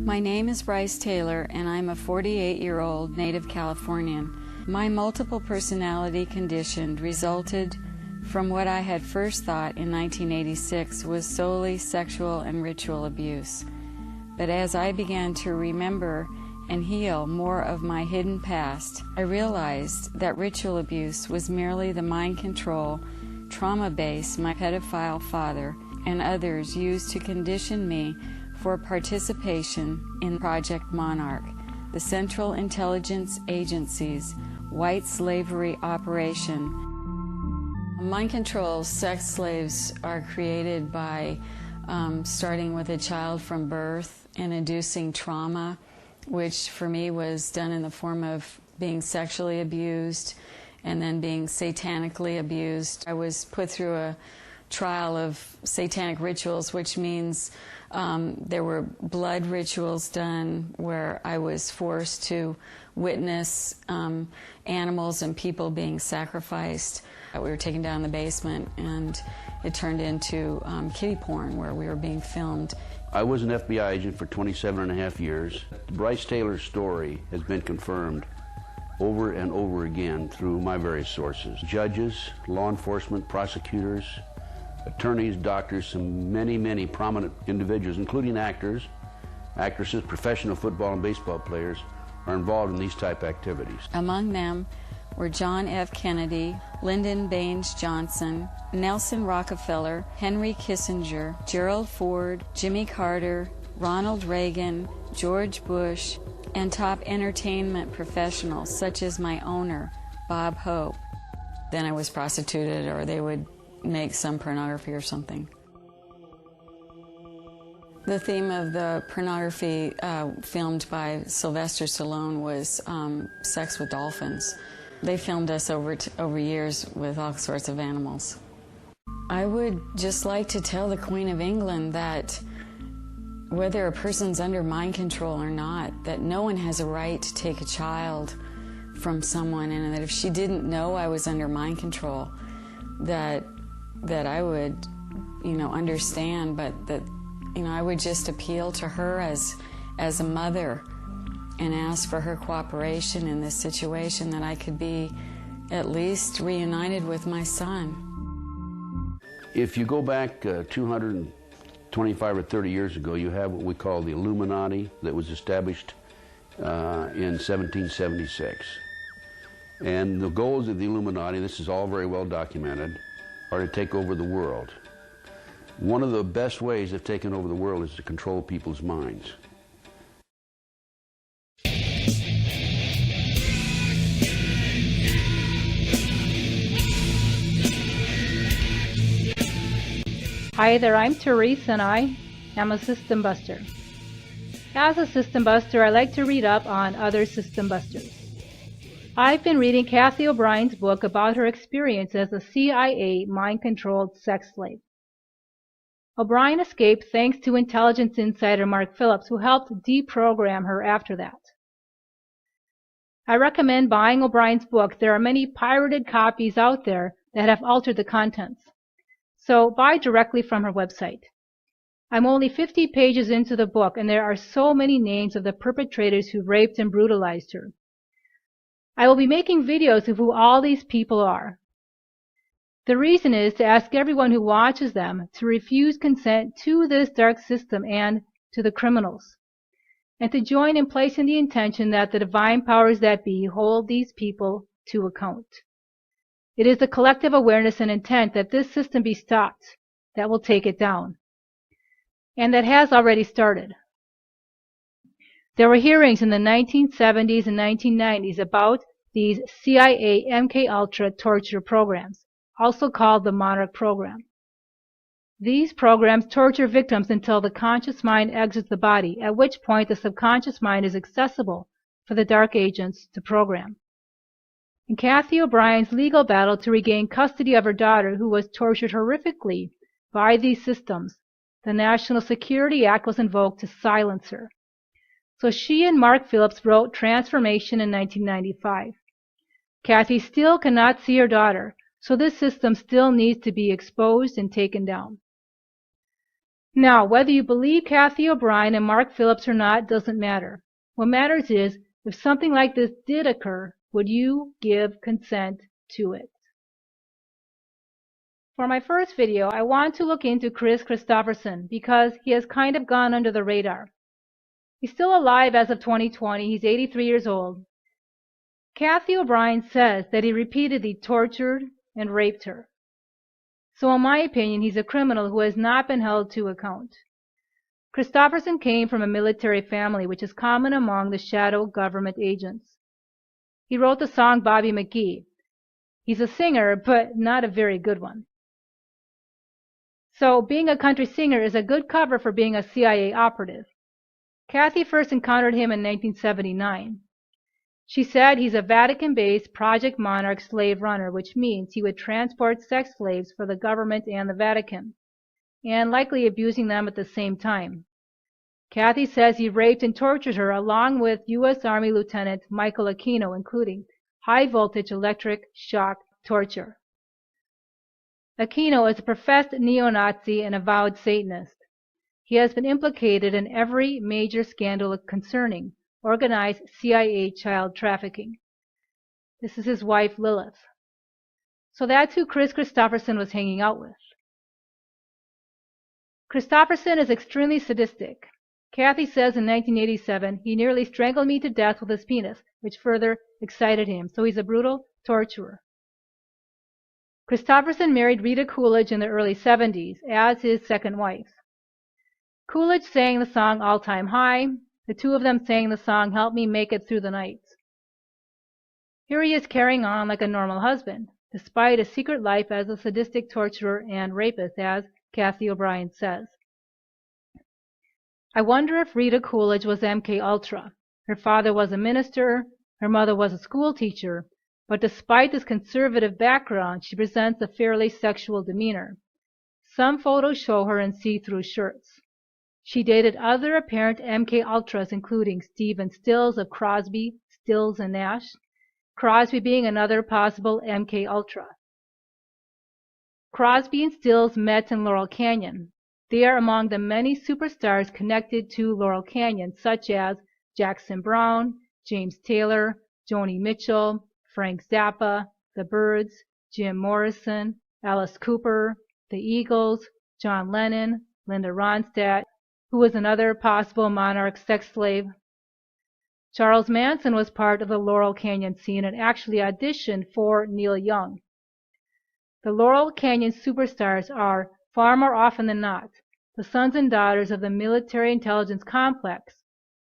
My name is Bryce Taylor, and I'm a 48-year-old native Californian. My multiple personality condition resulted from what I had first thought in 1986 was solely sexual and ritual abuse. But as I began to remember and heal more of my hidden past, I realized that ritual abuse was merely the mind control, trauma base my pedophile father and others used to condition me for participation in Project Monarch, the Central Intelligence Agency's white slavery operation. Mind control sex slaves are created by starting with a child from birth and inducing trauma, which for me was done in the form of being sexually abused and then being satanically abused. I was put through a trial of satanic rituals, which means there were blood rituals done where I was forced to witness animals and people being sacrificed. We were taken down in the basement and it turned into kiddie porn where we were being filmed. I was an FBI agent for 27.5 years. Bryce Taylor's story has been confirmed over and over again through my various sources. Judges, law enforcement, prosecutors, attorneys, doctors, and many prominent individuals, including actors, actresses, professional football and baseball players, are involved in these type activities. Among them were John F. Kennedy, Lyndon Baines Johnson, Nelson Rockefeller, Henry Kissinger, Gerald Ford, Jimmy Carter, Ronald Reagan, George Bush, and top entertainment professionals such as my owner, Bob Hope. Then I was prostituted, or they would make some pornography or something. The theme of the pornography filmed by Sylvester Stallone was sex with dolphins. They filmed us over years with all sorts of animals. I would just like to tell the Queen of England that whether a person's under mind control or not, that no one has a right to take a child from someone, and that if she didn't know I was under mind control, that I would, understand, but that, I would just appeal to her as a mother and ask for her cooperation in this situation, that I could be at least reunited with my son. If you go back 225 or 30 years ago, you have what we call the Illuminati that was established in 1776. And the goals of the Illuminati, this is all very well documented, are to take over the world. One of the best ways of taking over the world is to control people's minds. Hi there, I'm Therese and I am a system buster. As a system buster, I like to read up on other system busters. I've been reading Kathy O'Brien's book about her experience as a CIA mind-controlled sex slave. O'Brien escaped thanks to intelligence insider Mark Phillips, who helped deprogram her after that. I recommend buying O'Brien's book. There are many pirated copies out there that have altered the contents. So buy directly from her website. I'm only 50 pages into the book, and there are so many names of the perpetrators who raped and brutalized her. I will be making videos of who all these people are. The reason is to ask everyone who watches them to refuse consent to this dark system and to the criminals, and to join in placing the intention that the divine powers that be hold these people to account. It is the collective awareness and intent that this system be stopped that will take it down, and that has already started. There were hearings in the 1970s and 1990s about these CIA MKUltra torture programs, also called the Monarch program. These programs torture victims until the conscious mind exits the body, at which point the subconscious mind is accessible for the dark agents to program. In Kathy O'Brien's legal battle to regain custody of her daughter, who was tortured horrifically by these systems, the National Security Act was invoked to silence her. So she and Mark Phillips wrote Transformation in 1995. Kathy still cannot see her daughter, so this system still needs to be exposed and taken down. Now, whether you believe Kathy O'Brien and Mark Phillips or not doesn't matter. What matters is, if something like this did occur, would you give consent to it? For my first video, I want to look into Chris Christopherson because he has kind of gone under the radar. He's still alive as of 2020. He's 83 years old. Kathy O'Brien says that he repeatedly tortured and raped her. So in my opinion, he's a criminal who has not been held to account. Christopherson came from a military family, which is common among the shadow government agents. He wrote the song Bobby McGee. He's a singer, but not a very good one. So being a country singer is a good cover for being a CIA operative. Kathy first encountered him in 1979. She said he's a Vatican-based Project Monarch slave runner, which means he would transport sex slaves for the government and the Vatican, and likely abusing them at the same time. Kathy says he raped and tortured her along with U.S. Army Lieutenant Michael Aquino, including high-voltage electric shock torture. Aquino is a professed neo-Nazi and avowed Satanist. He has been implicated in every major scandal concerning organized CIA child trafficking. This is his wife, Lilith. So that's who Chris Christopherson was hanging out with. Christopherson is extremely sadistic. Kathy says in 1987, he nearly strangled me to death with his penis, which further excited him. So he's a brutal torturer. Christopherson married Rita Coolidge in the early 70s as his second wife. Coolidge sang the song All Time High. The two of them sang the song Help Me Make It Through the Night. Here he is carrying on like a normal husband, despite a secret life as a sadistic torturer and rapist, as Kathy O'Brien says. I wonder if Rita Coolidge was MKUltra. Her father was a minister, her mother was a school teacher, but despite this conservative background, she presents a fairly sexual demeanor. Some photos show her in see-through shirts. She dated other apparent MKUltras, including Stephen Stills of Crosby, Stills and Nash, Crosby being another possible MKUltra. Crosby and Stills met in Laurel Canyon. They are among the many superstars connected to Laurel Canyon, such as Jackson Browne, James Taylor, Joni Mitchell, Frank Zappa, The Byrds, Jim Morrison, Alice Cooper, the Eagles, John Lennon, Linda Ronstadt, who was another possible monarch sex slave. Charles Manson was part of the Laurel Canyon scene and actually auditioned for Neil Young. The Laurel Canyon superstars are, far more often than not, the sons and daughters of the military intelligence complex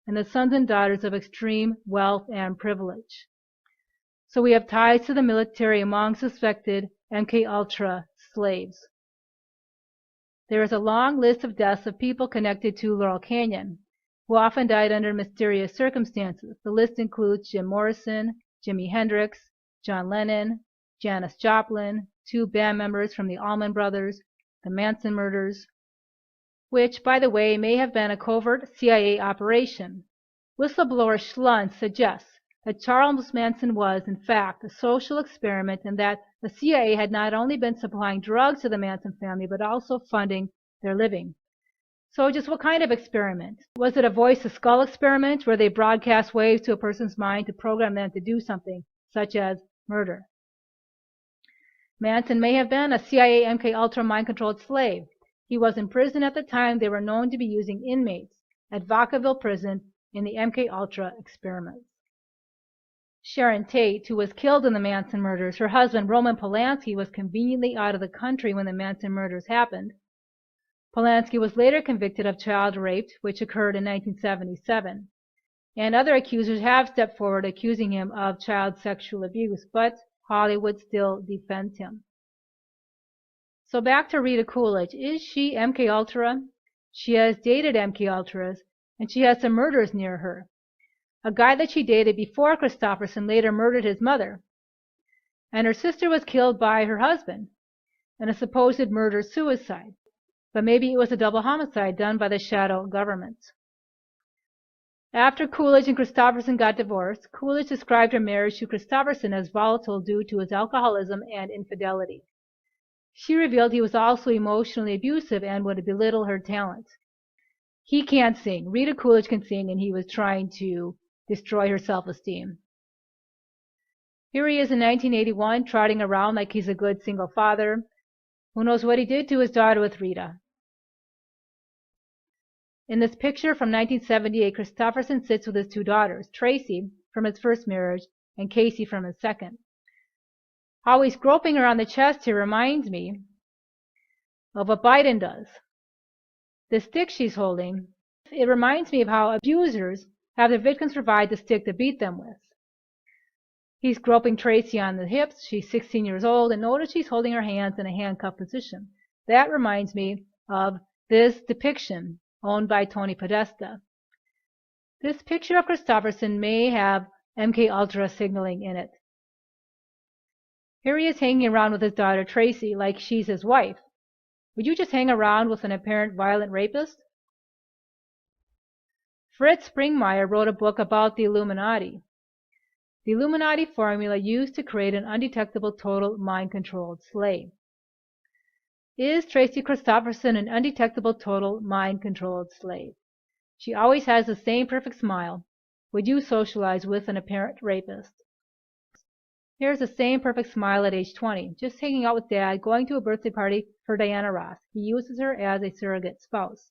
and the sons and daughters of extreme wealth and privilege. So we have ties to the military among suspected MKUltra slaves. There is a long list of deaths of people connected to Laurel Canyon, who often died under mysterious circumstances. The list includes Jim Morrison, Jimi Hendrix, John Lennon, Janis Joplin, two band members from the Allman Brothers, the Manson murders, which, by the way, may have been a covert CIA operation. Whistleblower Schlunz suggests that Charles Manson was, in fact, a social experiment and that the CIA had not only been supplying drugs to the Manson family, but also funding their living. So just what kind of experiment? Was it a voice-to-skull experiment where they broadcast waves to a person's mind to program them to do something, such as murder? Manson may have been a CIA MKUltra mind-controlled slave. He was in prison at the time they were known to be using inmates at Vacaville Prison in the MKUltra experiments. Sharon Tate, who was killed in the Manson murders, her husband Roman Polanski was conveniently out of the country when the Manson murders happened. Polanski was later convicted of child rape, which occurred in 1977. And other accusers have stepped forward accusing him of child sexual abuse, but Hollywood still defends him. So back to Rita Coolidge. Is she MKUltra? She has dated MKUltras, and she has some murders near her. A guy that she dated before Christopherson later murdered his mother. And her sister was killed by her husband in a supposed murder-suicide. But maybe it was a double homicide done by the shadow government. After Coolidge and Christopherson got divorced, Coolidge described her marriage to Christopherson as volatile due to his alcoholism and infidelity. She revealed he was also emotionally abusive and would belittle her talent. He can't sing. Rita Coolidge can sing, and he was trying to destroy her self-esteem. Here he is in 1981, trotting around like he's a good single father. Who knows what he did to his daughter with Rita? In this picture from 1978, Christopherson sits with his two daughters, Tracy from his first marriage and Casey from his second. How he's groping her on the chest here reminds me of what Biden does. The stick she's holding, it reminds me of how abusers have their victims provide the stick to beat them with. He's groping Tracy on the hips. She's 16 years old, and notice she's holding her hands in a handcuff position. That reminds me of this depiction owned by Tony Podesta. This picture of Christopherson may have MKUltra signaling in it. Here he is hanging around with his daughter Tracy like she's his wife. Would you just hang around with an apparent violent rapist? Fritz Springmeier wrote a book about the Illuminati. The Illuminati formula used to create an undetectable total mind-controlled slave. Is Tracy Christopherson an undetectable total mind-controlled slave? She always has the same perfect smile. Would you socialize with an apparent rapist? Here's the same perfect smile at age 20, just hanging out with Dad, going to a birthday party for Diana Ross. He uses her as a surrogate spouse.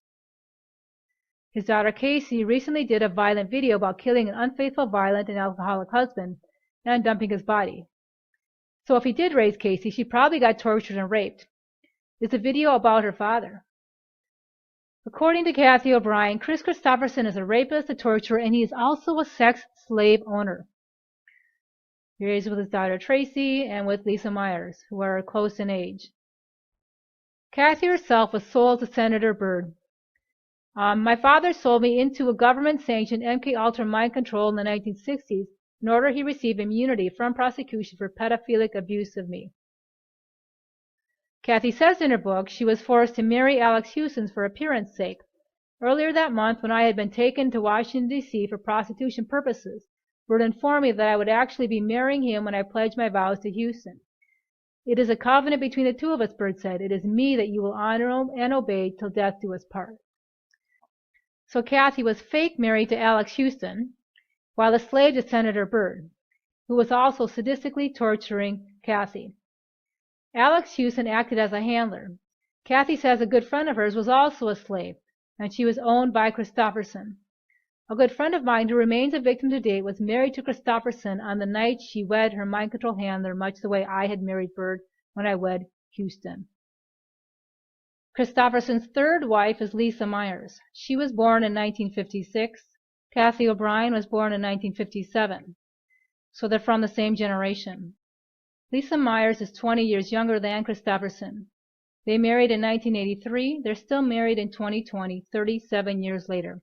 His daughter Casey recently did a violent video about killing an unfaithful, violent, and alcoholic husband and dumping his body. So if he did raise Casey, she probably got tortured and raped. It's a video about her father. According to Kathy O'Brien, Chris Christopherson is a rapist, a torturer, and he is also a sex slave owner. Here he is with his daughter Tracy and with Lisa Myers, who are close in age. Kathy herself was sold to Senator Byrd. My father sold me into a government-sanctioned MKUltra mind control in the 1960s in order he receive immunity from prosecution for pedophilic abuse of me. Kathy says in her book she was forced to marry Alex Houston for appearance sake. Earlier that month, when I had been taken to Washington, D.C. for prostitution purposes, Byrd informed me that I would actually be marrying him when I pledged my vows to Houston. It is a covenant between the two of us, Byrd said. It is me that you will honor and obey till death do us part. So Kathy was fake married to Alex Houston, while a slave to Senator Byrd, who was also sadistically torturing Kathy. Alex Houston acted as a handler. Kathy says a good friend of hers was also a slave, and she was owned by Christopherson. A good friend of mine who remains a victim to date was married to Christopherson on the night she wed her mind control handler, much the way I had married Byrd when I wed Houston. Christopherson's third wife is Lisa Myers. She was born in 1956. Kathy O'Brien was born in 1957. So they're from the same generation. Lisa Myers is 20 years younger than Christopherson. They married in 1983. They're still married in 2020, 37 years later.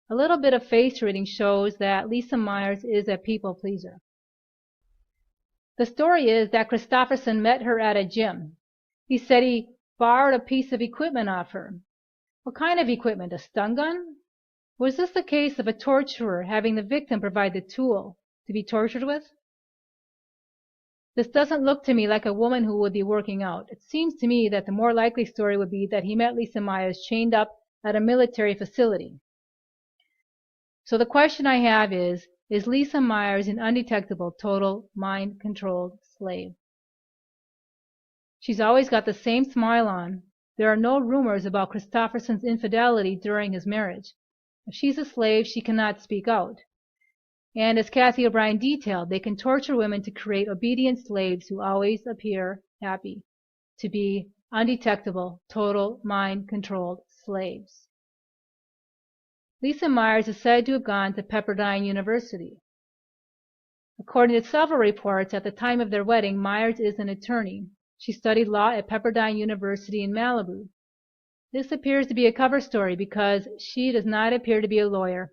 A little bit of face reading shows that Lisa Myers is a people pleaser. The story is that Christopherson met her at a gym. He said he borrowed a piece of equipment off her. What kind of equipment? A stun gun? Was this the case of a torturer having the victim provide the tool to be tortured with? This doesn't look to me like a woman who would be working out. It seems to me that the more likely story would be that he met Lisa Myers chained up at a military facility. So the question I have is Lisa Myers an undetectable, total, mind-controlled slave? She's always got the same smile on. There are no rumors about Christopherson's infidelity during his marriage. If she's a slave, she cannot speak out. And as Kathy O'Brien detailed, they can torture women to create obedient slaves who always appear happy, to be undetectable, total, mind-controlled slaves. Lisa Myers is said to have gone to Pepperdine University. According to several reports, at the time of their wedding, Myers is an attorney. She studied law at Pepperdine University in Malibu. This appears to be a cover story because she does not appear to be a lawyer.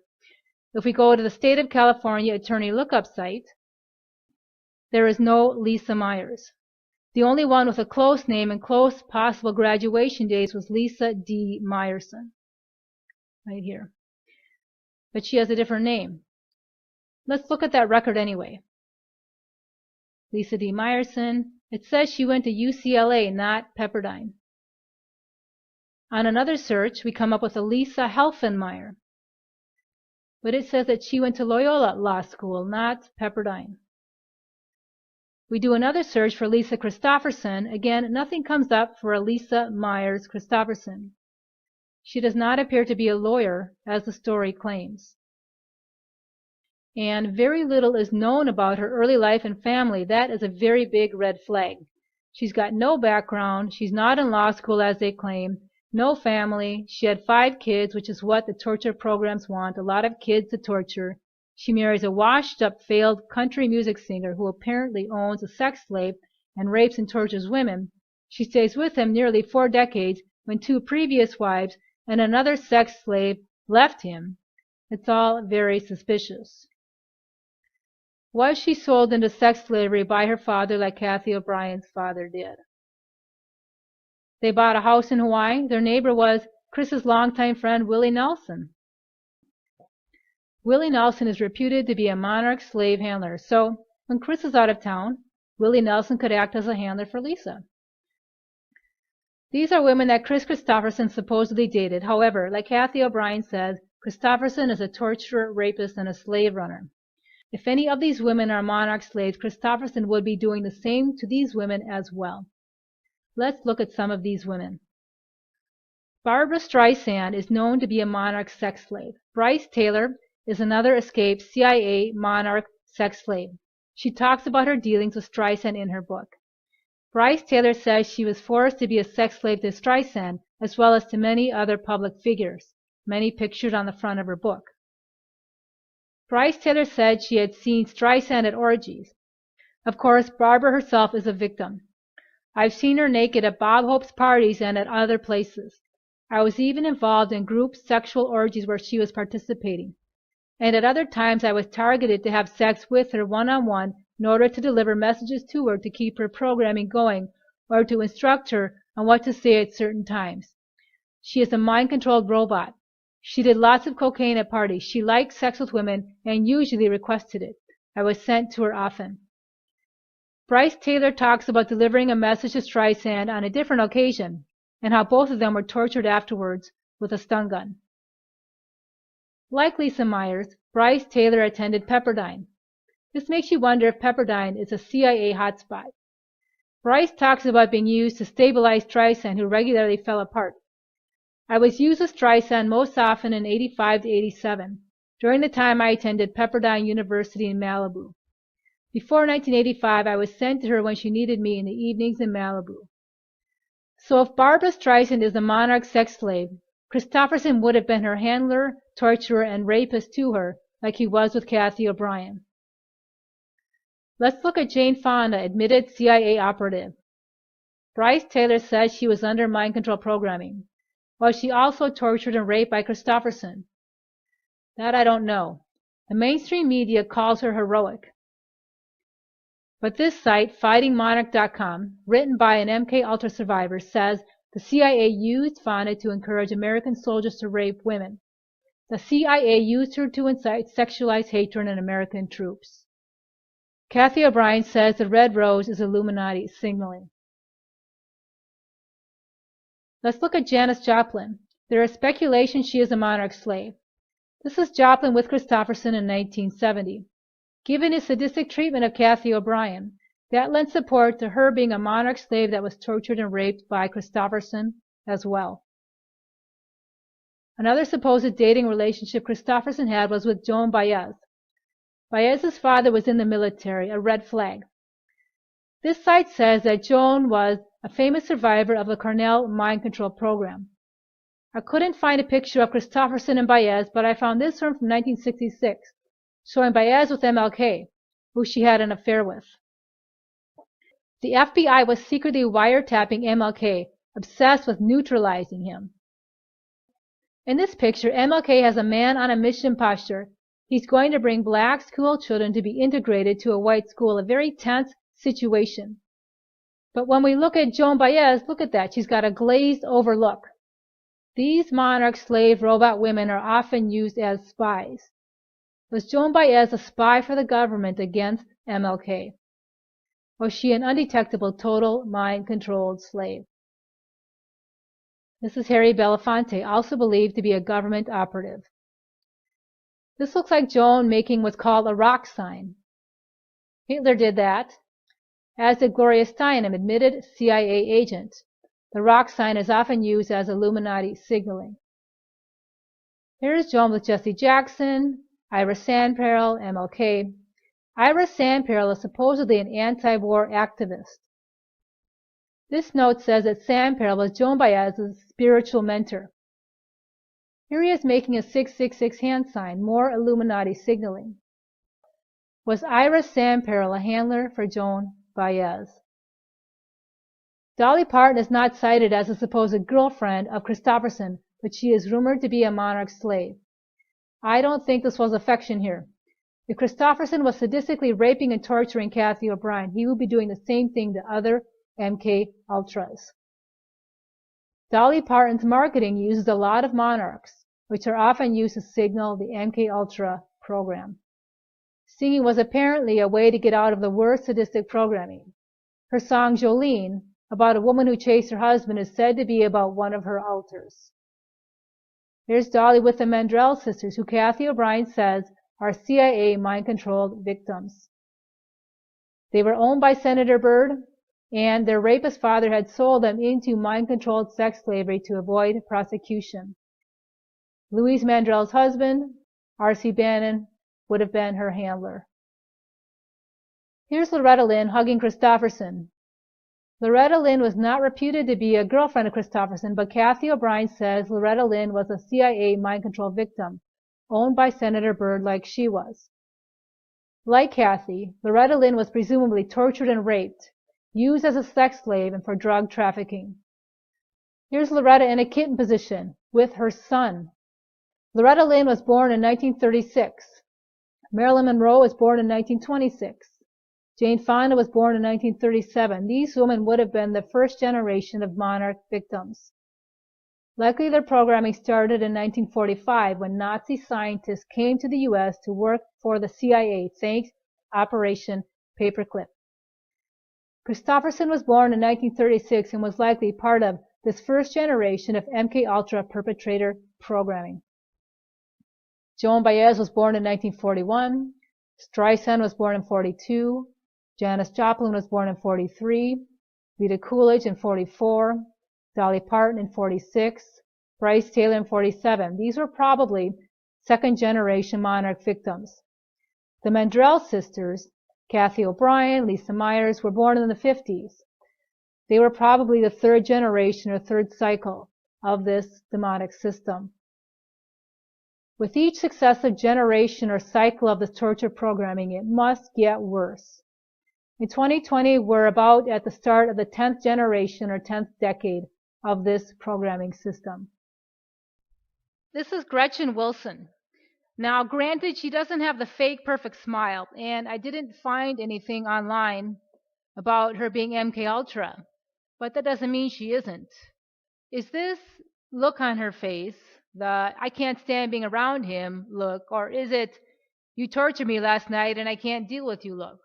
If we go to the State of California Attorney Lookup site, there is no Lisa Myers. The only one with a close name and close possible graduation dates was Lisa D. Myerson, right here. But she has a different name. Let's look at that record anyway. Lisa D. Myerson, It says she went to UCLA, not Pepperdine. On another search, we come up with Elisa Helfenmeyer, but it says that she went to Loyola Law School, not Pepperdine. We do another search for Lisa Christopherson. Again, nothing comes up for Elisa Myers Christopherson. She does not appear to be a lawyer, as the story claims. And very little is known about her early life and family. That is a very big red flag. She's got no background. She's not in law school, as they claim. No family. She had 5 kids, which is what the torture programs want, a lot of kids to torture. She marries a washed-up, failed country music singer who apparently owns a sex slave and rapes and tortures women. She stays with him nearly 4 decades when 2 previous wives and another sex slave left him. It's all very suspicious. Was she sold into sex slavery by her father like Kathy O'Brien's father did? They bought a house in Hawaii. Their neighbor was Chris's longtime friend, Willie Nelson. Willie Nelson is reputed to be a monarch slave handler, so when Chris is out of town, Willie Nelson could act as a handler for Lisa. These are women that Chris Christopherson supposedly dated. However, like Kathy O'Brien says, Christopherson is a torturer, rapist, and a slave runner. If any of these women are monarch slaves, Christopherson would be doing the same to these women as well. Let's look at some of these women. Barbara Streisand is known to be a monarch sex slave. Bryce Taylor is another escaped CIA monarch sex slave. She talks about her dealings with Streisand in her book. Bryce Taylor says she was forced to be a sex slave to Streisand, as well as to many other public figures, many pictured on the front of her book. Bryce Taylor said she had seen Streisand at orgies. Of course, Barbara herself is a victim. I've seen her naked at Bob Hope's parties and at other places. I was even involved in group sexual orgies where she was participating. And at other times I was targeted to have sex with her one-on-one in order to deliver messages to her to keep her programming going or to instruct her on what to say at certain times. She is a mind-controlled robot. She did lots of cocaine at parties. She liked sex with women and usually requested it. I was sent to her often. Bryce Taylor talks about delivering a message to Streisand on a different occasion and how both of them were tortured afterwards with a stun gun. Like Lisa Myers, Bryce Taylor attended Pepperdine. This makes you wonder if Pepperdine is a CIA hotspot. Bryce talks about being used to stabilize Streisand, who regularly fell apart. I was used with Streisand most often in 85 to 87, during the time I attended Pepperdine University in Malibu. Before 1985, I was sent to her when she needed me in the evenings in Malibu. So if Barbara Streisand is a monarch sex slave, Christopherson would have been her handler, torturer, and rapist to her, like he was with Kathy O'Brien. Let's look at Jane Fonda, admitted CIA operative. Bryce Taylor says she was under mind control programming. Was she also tortured and raped by Christopherson? That I don't know. The mainstream media calls her heroic. But this site, fightingmonarch.com, written by an MKUltra survivor, says the CIA used Fonda to encourage American soldiers to rape women. The CIA used her to incite sexualized hatred in American troops. Kathy O'Brien says the red rose is Illuminati signaling. Let's look at Janis Joplin. There is speculation she is a monarch slave. This is Joplin with Christopherson in 1970. Given his sadistic treatment of Kathy O'Brien, that lent support to her being a monarch slave that was tortured and raped by Christopherson as well. Another supposed dating relationship Christopherson had was with Joan Baez. Baez's father was in the military, a red flag. This site says that Joan was a famous survivor of the Cornell mind control program. I couldn't find a picture of Christopherson and Baez, but I found this one from 1966, showing Baez with MLK, who she had an affair with. The FBI was secretly wiretapping MLK, obsessed with neutralizing him. In this picture, MLK has a man on a mission posture. He's going to bring black school children to be integrated to a white school, a very tense situation. But when we look at Joan Baez, look at that. She's got a glazed over look. These monarch slave robot women are often used as spies. Was Joan Baez a spy for the government against MLK? Was she an undetectable, total, mind-controlled slave? This is Harry Belafonte, also believed to be a government operative. This looks like Joan making what's called a rock sign. Hitler did that, as did Gloria Steinem, admitted CIA agent. The rock sign is often used as Illuminati signaling. Here's Joan with Jesse Jackson, Ira Sandperl, MLK. Ira Sandperl is supposedly an anti-war activist. This note says that Sandperl was Joan Baez's spiritual mentor. Here he is making a 666 hand sign, more Illuminati signaling. Was Ira Sandperl a handler for Joan Baez? Dolly Parton is not cited as a supposed girlfriend of Christofferson, but she is rumored to be a monarch slave. I don't think this was affection here. If Christofferson was sadistically raping and torturing Kathy O'Brien, he would be doing the same thing to other MKUltras. Dolly Parton's marketing uses a lot of monarchs, which are often used to signal the MKUltra program. Singing was apparently a way to get out of the worst sadistic programming. Her song Jolene, about a woman who chased her husband, is said to be about one of her alters. Here's Dolly with the Mandrell sisters, who Kathy O'Brien says are CIA mind-controlled victims. They were owned by Senator Byrd, and their rapist father had sold them into mind-controlled sex slavery to avoid prosecution. Louise Mandrell's husband, R.C. Bannon, would have been her handler. Here's Loretta Lynn hugging Christofferson. Loretta Lynn was not reputed to be a girlfriend of Christofferson, but Kathy O'Brien says Loretta Lynn was a CIA mind-control victim, owned by Senator Byrd like she was. Like Kathy, Loretta Lynn was presumably tortured and raped, used as a sex slave and for drug trafficking. Here's Loretta in a kitten position with her son. Loretta Lynn was born in 1936. Marilyn Monroe was born in 1926. Jane Fonda was born in 1937. These women would have been the first generation of monarch victims. Likely their programming started in 1945 when Nazi scientists came to the U.S. to work for the CIA thanks to Operation Paperclip. Christofferson was born in 1936 and was likely part of this first generation of MKUltra perpetrator programming. Joan Baez was born in 1941. Streisand was born in 42. Janis Joplin was born in 43. Rita Coolidge in 44. Dolly Parton in 46. Bryce Taylor in 47. These were probably second-generation monarch victims. The Mandrell sisters, Kathy O'Brien, Lisa Myers, were born in the 50s. They were probably the third generation or third cycle of this demonic system. With each successive generation or cycle of this torture programming, it must get worse. In 2020, we're about at the start of the 10th generation or 10th decade of this programming system. This is Gretchen Wilson. Now, granted, she doesn't have the fake perfect smile, and I didn't find anything online about her being MKUltra, but that doesn't mean she isn't. Is this look on her face, the I can't stand being around him look, or is it you tortured me last night and I can't deal with you look?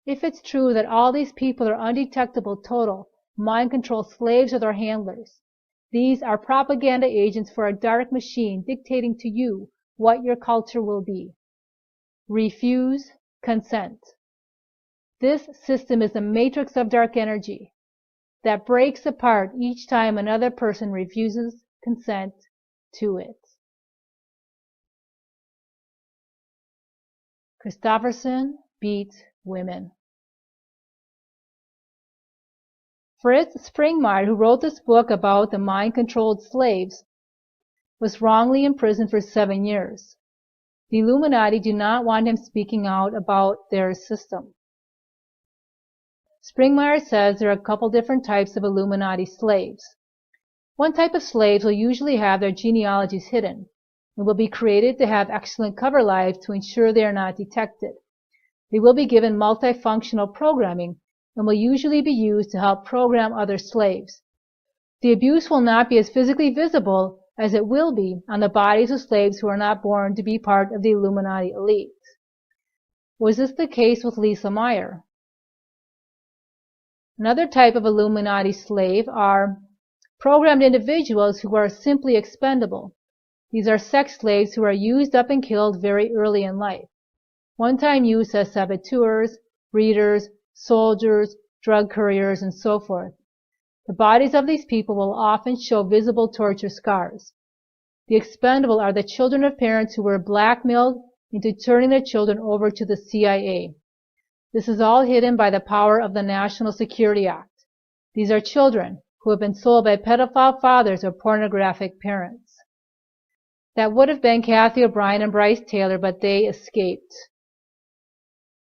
If it's true that all these people are undetectable, total, mind-controlled slaves or their handlers, these are propaganda agents for a dark machine dictating to you what your culture will be. Refuse consent. This system is a matrix of dark energy that breaks apart each time another person refuses consent to it. Christofferson beat women. Fritz Springmeier, who wrote this book about the mind-controlled slaves, was wrongly imprisoned for 7 years. The Illuminati do not want him speaking out about their system. Springmeier says there are a couple different types of Illuminati slaves. One type of slaves will usually have their genealogies hidden and will be created to have excellent cover lives to ensure they are not detected. They will be given multifunctional programming and will usually be used to help program other slaves. The abuse will not be as physically visible as it will be on the bodies of slaves who are not born to be part of the Illuminati elite. Was this the case with Lisa Meyer? Another type of Illuminati slave are programmed individuals who are simply expendable. These are sex slaves who are used up and killed very early in life. One-time use as saboteurs, breeders, soldiers, drug couriers, and so forth. The bodies of these people will often show visible torture scars. The expendable are the children of parents who were blackmailed into turning their children over to the CIA. This is all hidden by the power of the National Security Act. These are children who have been sold by pedophile fathers or pornographic parents. That would have been Kathy O'Brien and Bryce Taylor, but they escaped.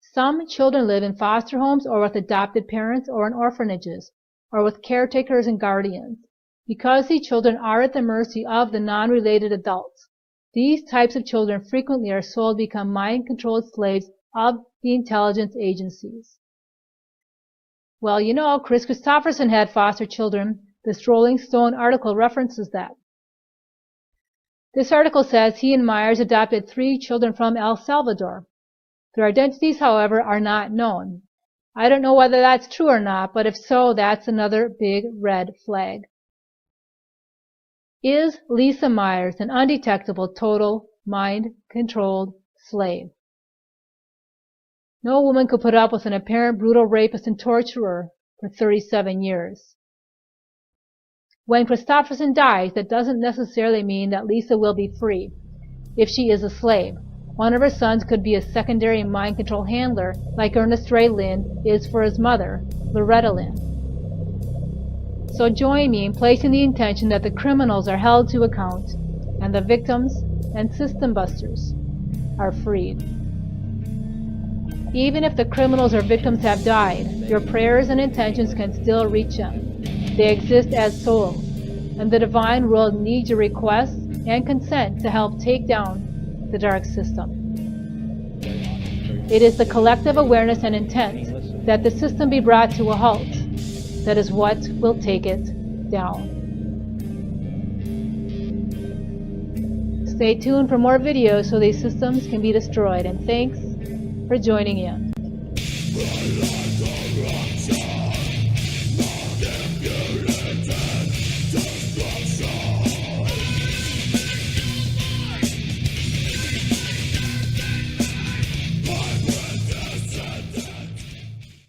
Some children live in foster homes or with adopted parents or in orphanages or with caretakers and guardians. Because these children are at the mercy of the non-related adults, these types of children frequently are sold to become mind-controlled slaves of the intelligence agencies. Well, you know, Chris Christopherson had foster children. This Rolling Stone article references that. This article says he and Myers adopted 3 children from El Salvador. Their identities, however, are not known. I don't know whether that's true or not, but if so, that's another big red flag. Is Lisa Myers an undetectable, total, mind-controlled slave? No woman could put up with an apparent brutal rapist and torturer for 37 years. When Christopherson dies, that doesn't necessarily mean that Lisa will be free. If she is a slave, one of her sons could be a secondary mind control handler like Ernest Ray Lynn is for his mother, Loretta Lynn. So join me in placing the intention that the criminals are held to account and the victims and system busters are freed. Even if the criminals or victims have died, your prayers and intentions can still reach them. They exist as souls, and the divine world needs your requests and consent to help take down the dark system. It is the collective awareness and intent that the system be brought to a halt. That is what will take it down. Stay tuned for more videos so these systems can be destroyed, and thanks for joining in.